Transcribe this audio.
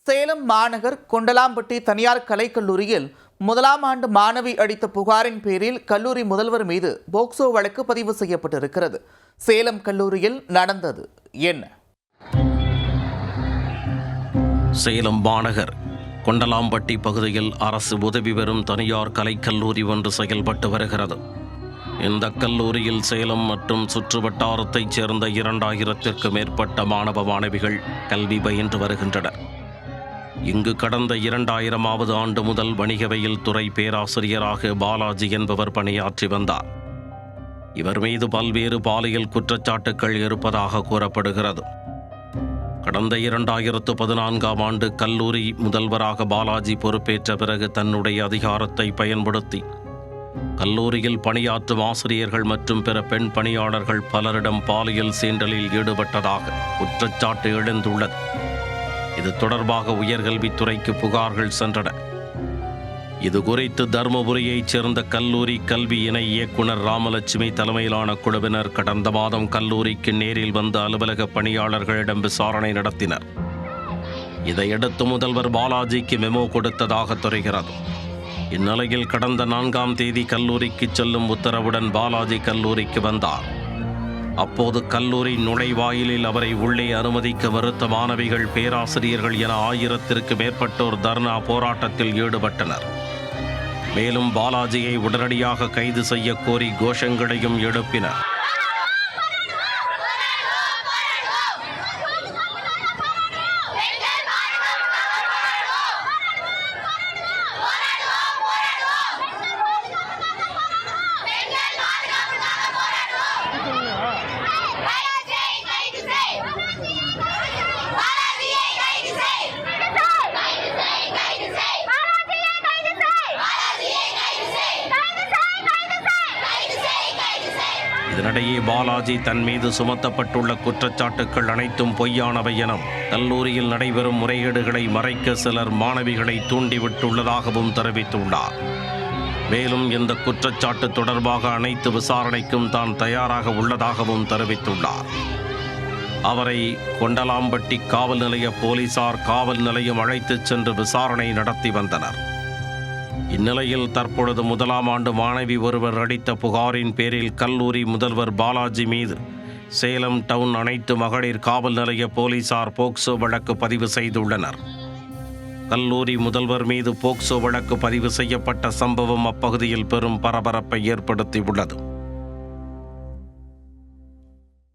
சேலம் மாநகர் கொண்டலாம்பட்டி தனியார் கலைக்கல்லூரியில் முதலாம் ஆண்டு மாணவி அளித்த புகாரின் பேரில் கல்லூரி முதல்வர் மீது போக்சோ வழக்கு பதிவு செய்யப்பட்டிருக்கிறது. சேலம் கல்லூரியில் நடந்தது என்ன? சேலம் மாநகர் கொண்டலாம்பட்டி பகுதியில் அரசு உதவி பெறும் தனியார் கலைக்கல்லூரி ஒன்று செயல்பட்டு வருகிறது. இந்த கல்லூரியில் சேலம் மற்றும் சுற்று வட்டாரத்தைச் சேர்ந்த 2000த்திற்கு மேற்பட்ட மாணவ மாணவிகள் கல்வி பயின்று வருகின்றனர். இங்கு கடந்த 2000ஆவது ஆண்டு முதல் வணிகவியல் துறை பேராசிரியராக பாலாஜி என்பவர் பணியாற்றி வந்தார். இவர் மீது பல்வேறு பாலியல் குற்றச்சாட்டுக்கள் இருப்பதாக கூறப்படுகிறது. கடந்த 2014ஆம் ஆண்டு கல்லூரி முதல்வராக பாலாஜி பொறுப்பேற்ற பிறகு தன்னுடைய அதிகாரத்தை பயன்படுத்தி கல்லூரியில் பணியாற்றும் ஆசிரியர்கள் மற்றும் பிற பெண் பணியாளர்கள் பலரிடம் பாலியல் சீண்டலில் ஈடுபட்டதாக குற்றச்சாட்டு எழுந்துள்ளது. இது தொடர்பாக உயர்கல்வித்துறைக்கு புகார்கள் சென்றன. இது குறித்து தருமபுரியைச் சேர்ந்த கல்லூரி கல்வி இணை இயக்குனர் ராமலட்சுமி தலைமையிலான குழுவினர் கடந்த மாதம் கல்லூரிக்கு நேரில் வந்த அலுவலக பணியாளர்களிடம் விசாரணை நடத்தினர். இதையடுத்து முதல்வர் பாலாஜிக்கு மெமோ கொடுத்ததாக தெரிகிறது. இந்நிலையில் கடந்த 4ஆம் தேதி கல்லூரிக்கு செல்லும் உத்தரவுடன் பாலாஜி கல்லூரிக்கு வந்தார். அப்போது கல்லூரி நுழைவாயிலில் அவரை உள்ளே அனுமதிக்க மறுத்த மாணவிகள், பேராசிரியர்கள் என 1000த்திற்கு மேற்பட்டோர் தர்ணா போராட்டத்தில் ஈடுபட்டனர். மேலும் பாலாஜியை உடனடியாக கைது செய்ய கோரி கோஷங்களையும் எழுப்பினர். இதனிடையே பாலாஜி தன் மீது சுமத்தப்பட்டுள்ள குற்றச்சாட்டுக்கள் அனைத்தும் பொய்யானவை எனும், கல்லூரியில் நடைபெறும் முறைகேடுகளை மறைக்க சிலர் மாணவிகளை தூண்டிவிட்டுள்ளதாகவும் தெரிவித்துள்ளார். மேலும் இந்த குற்றச்சாட்டு தொடர்பாக அனைத்து விசாரணைக்கும் தான் தயாராக உள்ளதாகவும் தெரிவித்துள்ளார். அவரை கொண்டலாம்பட்டி காவல் நிலைய போலீசார் காவல் நிலையம் அழைத்துச் சென்று விசாரணை நடத்தி வந்தனர். இந்நிலையில் தற்பொழுது முதலாம் ஆண்டு மாணவி ஒருவர் அளித்த புகாரின் பேரில் கல்லூரி முதல்வர் பாலாஜி மீது சேலம் டவுன் அனைத்து மகளிர் காவல் நிலைய போலீசார் போக்சோ வழக்கு பதிவு செய்துள்ளனர். கல்லூரி முதல்வர் மீது போக்சோ வழக்கு பதிவு செய்யப்பட்ட சம்பவம் அப்பகுதியில் பெரும் பரபரப்பை ஏற்படுத்தியுள்ளது.